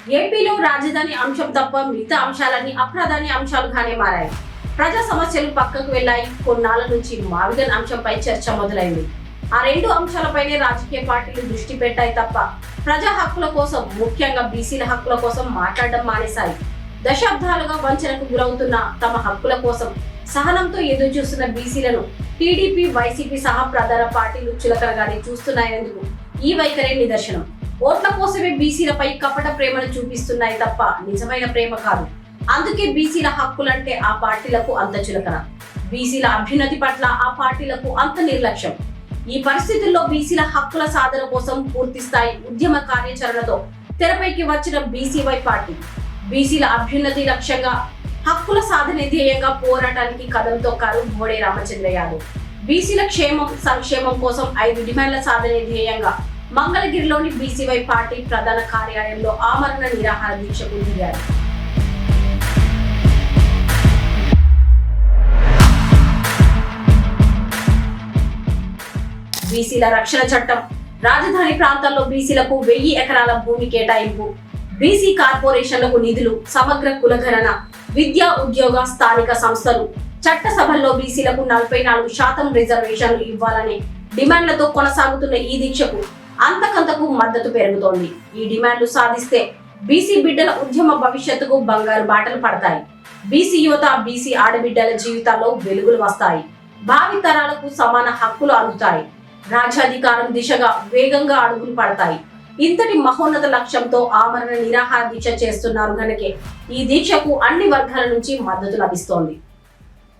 ఏపీలో రాజధాని అంశం తప్ప మిగతా అంశాలన్నీ అప్రధాని అంశాలుగానే మారాయి. ప్రజా సమస్యలు పక్కకు వెళ్లాయి. కొన్నాళ్ల నుంచి మావిగన్ అంశంపై చర్చ మొదలైంది. ఆ రెండు అంశాలపైనే రాజకీయ పార్టీలు దృష్టి పెట్టాయి తప్ప ప్రజా హక్కుల కోసం, ముఖ్యంగా బీసీల హక్కుల కోసం మాట్లాడడం మానేశాయి. దశాబ్దాలుగా వంచనకు గురవుతున్న తమ హక్కుల కోసం సహనంతో ఎదురు చూస్తున్న బీసీలను టీడీపీ, వైసీపీ సహా ప్రధాన పార్టీలు చులకనగానే చూస్తున్నాయనేందుకు ఈ వైఖరే నిదర్శనం. ఓట్ల కోసమే బీసీలపై కపట ప్రేమను చూపిస్తున్నాయి తప్ప నిజమైన ప్రేమ కాదు. అందుకే బీసీల హక్కులంటే ఆ పార్టీలకు అంత చులకన, బీసీల అభ్యున్నతి పట్ల ఆ పార్టీలకు అంత నిర్లక్ష్యం. ఈ పరిస్థితుల్లో బీసీల హక్కుల సాధన కోసం పూర్తి స్థాయి ఉద్యమ కార్యాచరణతో తెరపైకి వచ్చిన బీసీవై పార్టీ బీసీల అభ్యున్నతి లక్ష్యంగా, హక్కుల సాధనే ధ్యేయంగా పోరాటానికి కదం తొక్కారు బోడే రామచంద్ర యాదవ్. బీసీల క్షేమం, సంక్షేమం కోసం 5 డిమాండ్ల సాధనే ధ్యేయంగా మంగళగిరిలోని బీసీవై పార్టీ ప్రధాన కార్యాలయంలో ఆమరణ నిరాహార దీక్షకు దిగారు. బీసీల రక్షణ చట్టం, రాజధాని ప్రాంతాల్లో బీసీలకు 1000 ఎకరాల భూమి కేటాయింపు, బీసీ కార్పొరేషన్లకు నిధులు, సమగ్ర కులగణన, విద్యా, ఉద్యోగ, స్థానిక సంస్థలు, చట్టసభల్లో బీసీలకు 44% రిజర్వేషన్లు ఇవ్వాలనే డిమాండ్లతో కొనసాగుతున్న ఈ దీక్షకు అంతకంతకు మద్దతు పెరుగుతోంది. ఈ డిమాండ్లు సాధిస్తే బీసీ బిడ్డల ఉద్యమ భవిష్యత్తుకు బంగారు బాటలు పడతాయి. బీసీ యువత, బీసీ ఆడబిడ్డల జీవితాల్లో వెలుగులు వస్తాయి. భావి తరాలకు సమాన హక్కులు అందుతాయి. రాజ్యాధికారం దిశగా వేగంగా అడుగులు పడతాయి. ఇంతటి మహోన్నత లక్ష్యంతో ఆమరణ నిరాహార దీక్ష చేస్తున్నారు గనుకే ఈ దీక్షకు అన్ని వర్గాల నుంచి మద్దతు లభిస్తోంది.